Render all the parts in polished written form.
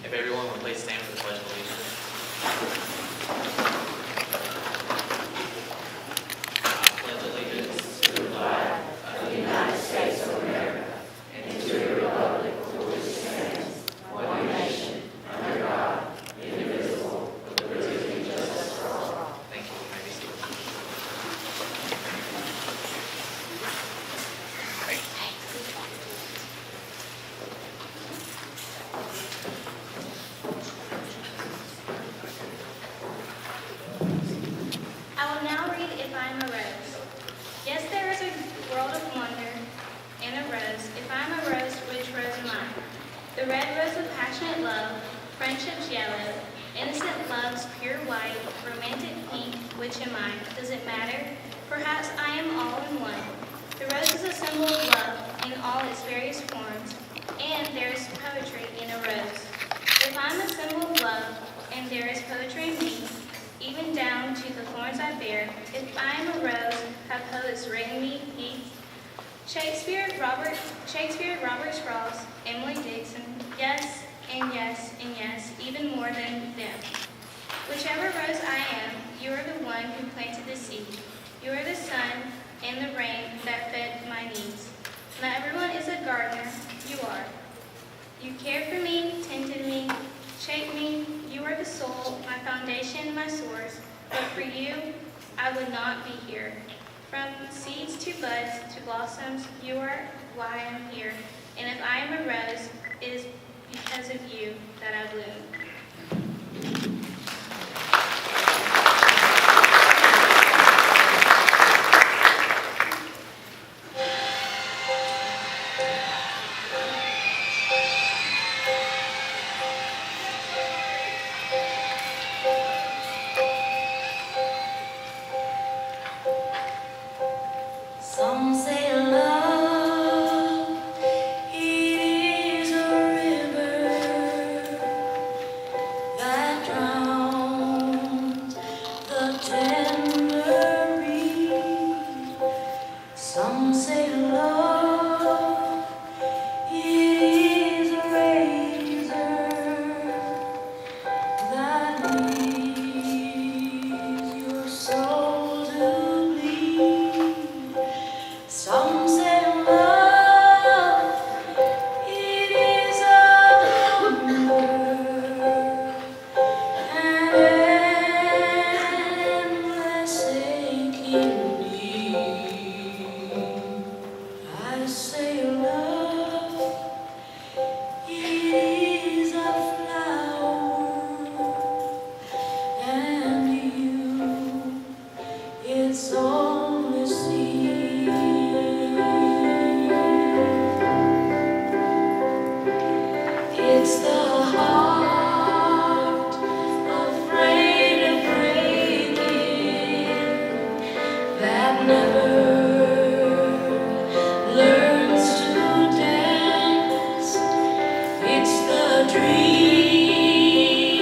If everyone would please stand for the Pledge of Allegiance. I pledge allegiance to the flag of the United States of America and to the republic for which it stands, one nation, under God, indivisible, with liberty and justice for all. Thank you. You may be seated. I will now read If I Am a Rose. Yes, there is a world of wonder in a rose. If I am a rose, which rose am I? The red rose of passionate love, friendship's yellow, innocent love's pure white, romantic pink, which am I? Does it matter? Perhaps I am all in one. The rose is a symbol of love in all its various forms, and there is poetry in a rose. If I'm a symbol of love, and there is poetry in me, even down to the thorns I bear, if I am a rose, have poets written me Heath, Shakespeare, Robert Frost, Emily Dixon, yes, and yes, and yes, even more than them. Whichever rose I am, you are the one who planted the seed. You are the sun and the rain that fed my needs. Not everyone is a gardener, you are. You cared for me, tended me, shaped me. You are the soul, my foundation, my source. But for you, I would not be here. From seeds to buds to blossoms, you are why I'm here. And if I am a rose, it is because of you that I bloom. Some say love, it is a river that drowns the tender reed. Some say love, it is a razor that leaves your soul to bleed. Some say love, it is a hunger, an endless aching need. I say love, it is a flower, and you, it's only seed. It's the heart afraid of breaking that never learns to dance. It's the dream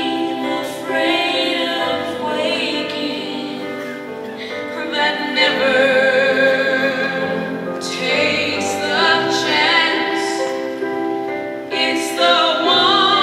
afraid of waking that never takes the chance. It's the one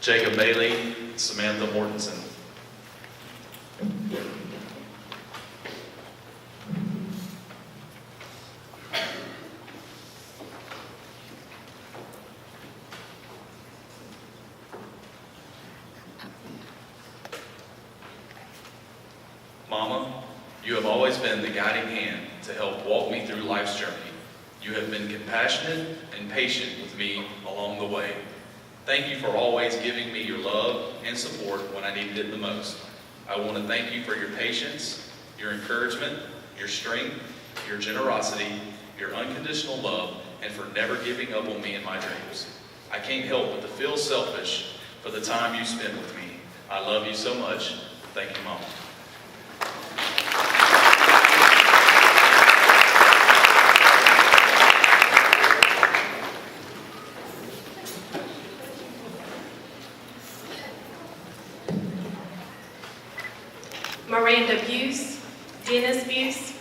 Jacob Bailey, Samantha Mortensen. Mama, you have always been the guiding hand to help walk me through life's journey. You have been compassionate and patient with me along the way. Thank you for always giving me your love and support when I needed it the most. I want to thank you for your patience, your encouragement, your strength, your generosity, your unconditional love, and for never giving up on me and my dreams. I can't help but to feel selfish for the time you spend with me. I love you so much. Thank you, Mama. Miranda Buse, Dennis Buse.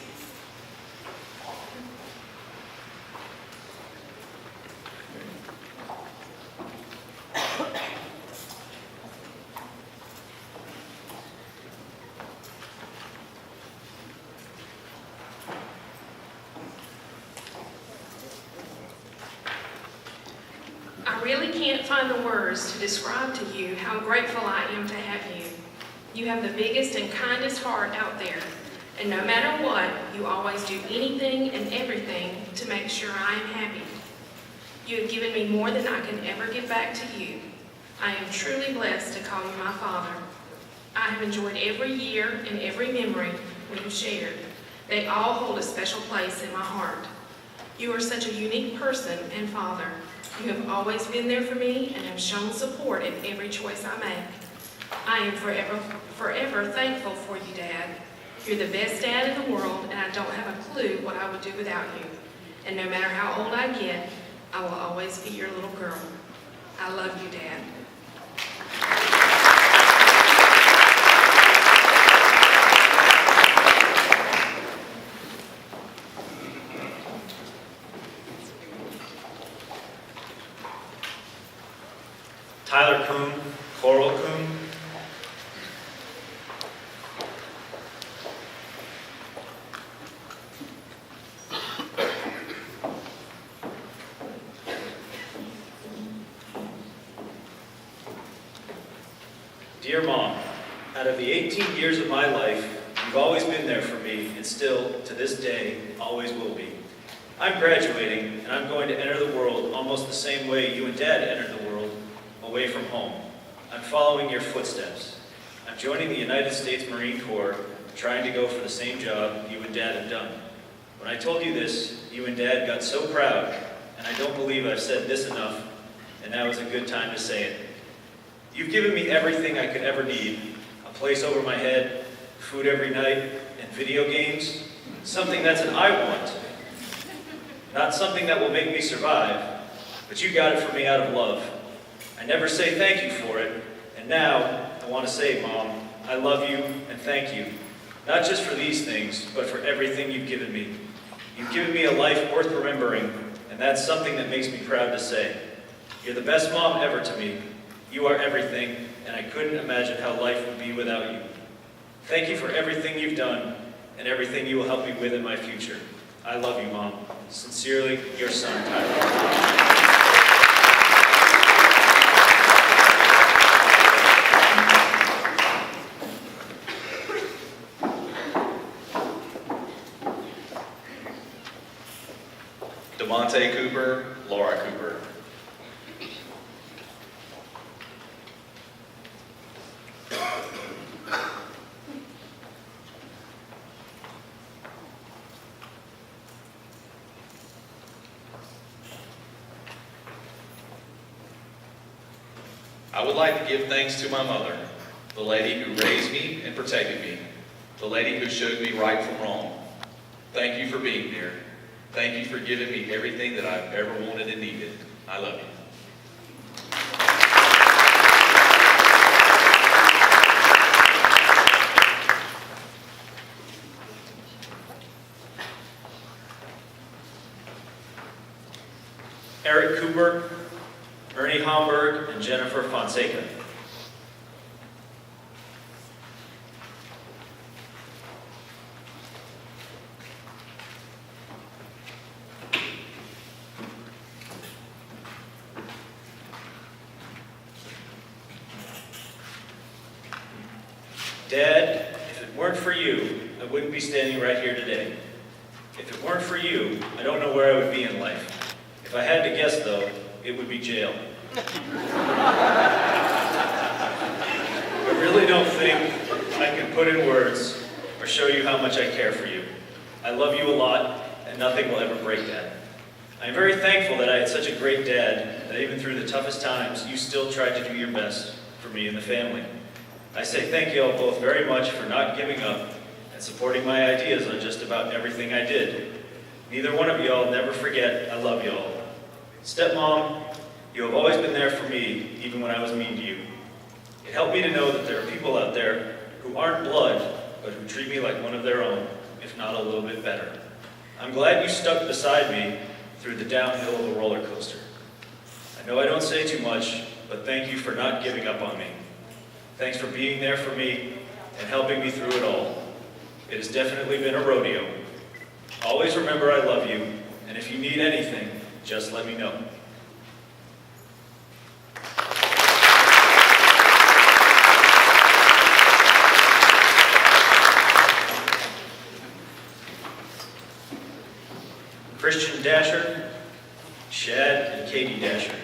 I really can't find the words to describe to you how grateful I am to have you. You have the biggest and kindest heart out there, and no matter what, you always do anything and everything to make sure I am happy. You have given me more than I can ever give back to you. I am truly blessed to call you my father. I have enjoyed every year and every memory we have shared. They all hold a special place in my heart. You are such a unique person and father. You have always been there for me and have shown support in every choice I make. I am forever thankful for you, Dad. You're the best dad in the world, and I don't have a clue what I would do without you. And no matter how old I get, I will always be your little girl. I love you, Dad. Tyler Kuhn, Coral Kuhn. Dear Mom, out of the 18 years of my life, you've always been there for me and still, to this day, always will be. I'm graduating and I'm going to enter the world almost the same way you and Dad entered the world, away from home. I'm following your footsteps. I'm joining the United States Marine Corps, trying to go for the same job you and Dad have done. When I told you this, you and Dad got so proud, and I don't believe I've said this enough, and now is a good time to say it. You've given me everything I could ever need, a place over my head, food every night, and video games, something that's an I want, not something that will make me survive, but you got it for me out of love. I never say thank you for it, and now I want to say, Mom, I love you and thank you, not just for these things, but for everything you've given me. You've given me a life worth remembering, and that's something that makes me proud to say. You're the best mom ever to me. You are everything, and I couldn't imagine how life would be without you. Thank you for everything you've done, and everything you will help me with in my future. I love you, Mom. Sincerely, your son, Tyler. Devontae Cooper, Laura Cooper. I would like to give thanks to my mother, the lady who raised me and protected me, the lady who showed me right from wrong. Thank you for being there. Thank you for giving me everything that I've ever wanted and needed. I love you. Eric Cooper, Ernie Homburg and Jennifer Fonseca. Dad, if it weren't for you, I wouldn't be standing right here today. If it weren't for you, I don't know where I would be in life. If I had to guess, though, it would be jail. I really don't think I can put in words or show you how much I care for you. I love you a lot, and nothing will ever break that. I am very thankful that I had such a great dad, that even through the toughest times, you still tried to do your best for me and the family. I say thank you all both very much for not giving up and supporting my ideas on just about everything I did. Neither one of you all never forget I love you all. Stepmom, you have always been there for me, even when I was mean to you. It helped me to know that there are people out there who aren't blood, but who treat me like one of their own, if not a little bit better. I'm glad you stuck beside me through the downhill of a roller coaster. I know I don't say too much, but thank you for not giving up on me. Thanks for being there for me and helping me through it all. It has definitely been a rodeo. Always remember I love you, and if you need anything, just let me know. Christian Dasher, Shad and Katie Dasher.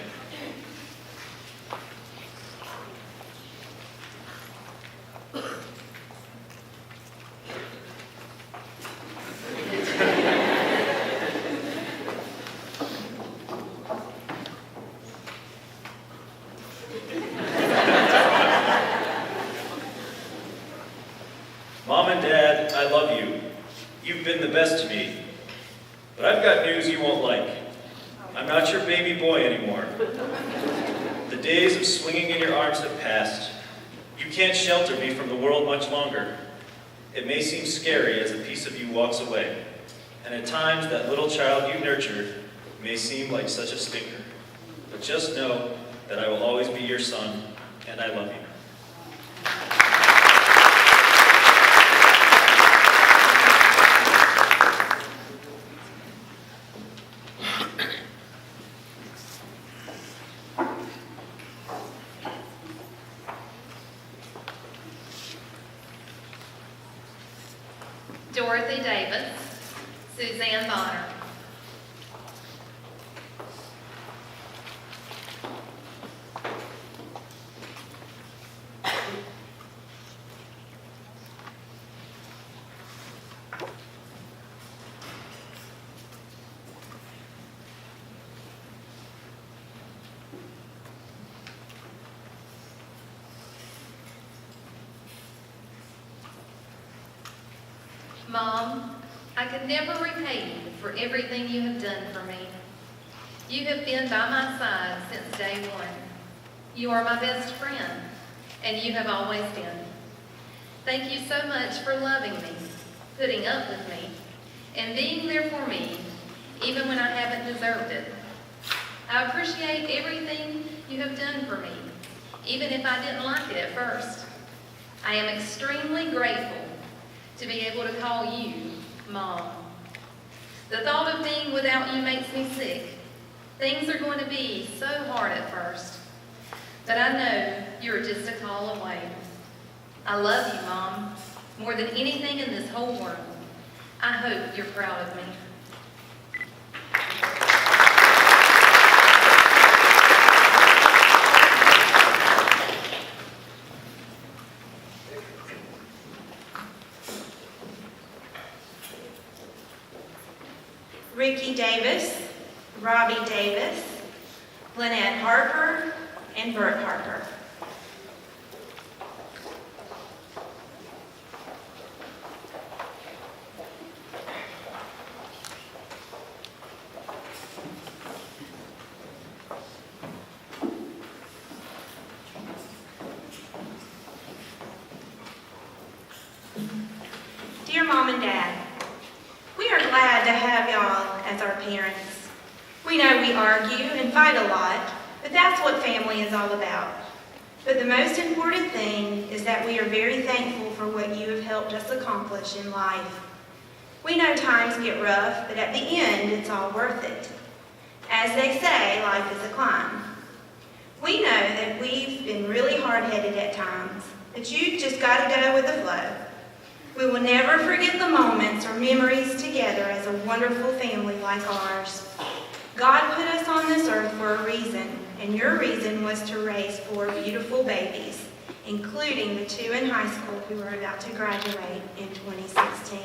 Mom and Dad, I love you. You've been the best to me. But I've got news you won't like. I'm not your baby boy anymore. The days of swinging in your arms have passed. You can't shelter me from the world much longer. It may seem scary as a piece of you walks away, and at times that little child you nurtured may seem like such a stinker. But just know that I will always be your son, and I love you. Dorothy Davis, Suzanne Bonner. Mom, I could never repay you for everything you have done for me. You have been by my side since day one. You are my best friend, and you have always been. Thank you so much for loving me, putting up with me, and being there for me, even when I haven't deserved it. I appreciate everything you have done for me, even if I didn't like it at first. I am extremely grateful to be able to call you Mom. The thought of being without you makes me sick. Things are going to be so hard at first, but I know you're just a call away. I love you, Mom, more than anything in this whole world. I hope you're proud of me. Ricky Davis, Robbie Davis, Lynette Harper, and Bert Harper. Dear Mom and Dad, we are glad to have y'all as our parents. We know we argue and fight a lot, But that's what family is all about. But the most important thing is that we are very thankful for what you have helped us accomplish in life. We know times get rough, but at the end, it's all worth it. As they say, life is a climb. We know that we've been really hard-headed at times, but you've just got to go with the flow. We will never forget the moments or memories together as a wonderful family like ours. God put us on this earth for a reason, and your reason was to raise 4 beautiful babies, including the 2 in high school who are about to graduate in 2016.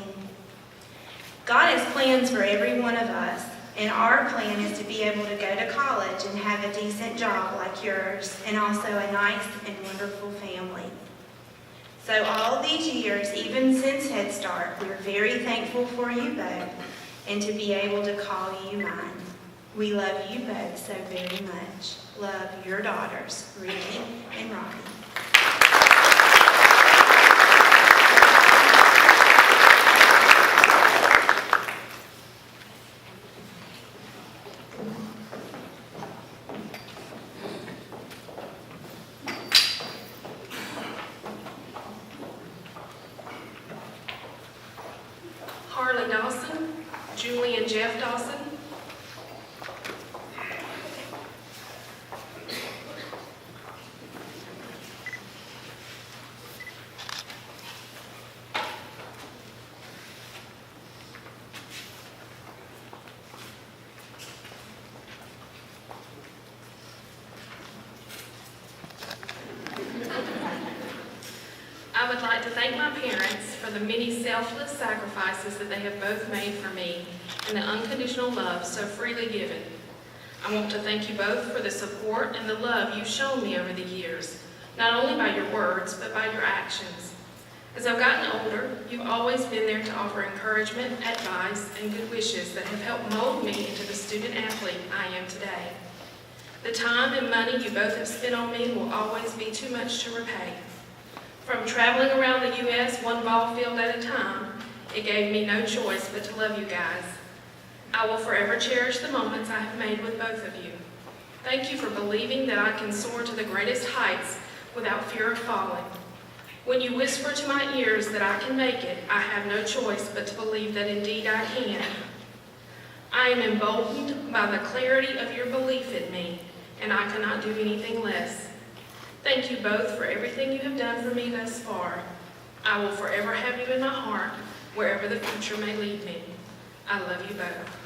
God has plans for every one of us, and our plan is to be able to go to college and have a decent job like yours, and also a nice and wonderful family. So all these years, even since Head Start, we're very thankful for you both, and to be able to call you mine. We love you both so very much. Love, your daughters, Ricky and Robbie. Harley Dawson, Julie and Jeff Dawson. I would like to thank my parents for the many selfless sacrifices that they have both made for me and the unconditional love so freely given. I want to thank you both for the support and the love you've shown me over the years, not only by your words, but by your actions. As I've gotten older, you've always been there to offer encouragement, advice, and good wishes that have helped mold me into the student athlete I am today. The time and money you both have spent on me will always be too much to repay. From traveling around the U.S. one ball field at a time, it gave me no choice but to love you guys. I will forever cherish the moments I have made with both of you. Thank you for believing that I can soar to the greatest heights without fear of falling. When you whisper to my ears that I can make it, I have no choice but to believe that indeed I can. I am emboldened by the clarity of your belief in me, and I cannot do anything less. Thank you both for everything you have done for me thus far. I will forever have you in my heart, wherever the future may lead me. I love you both.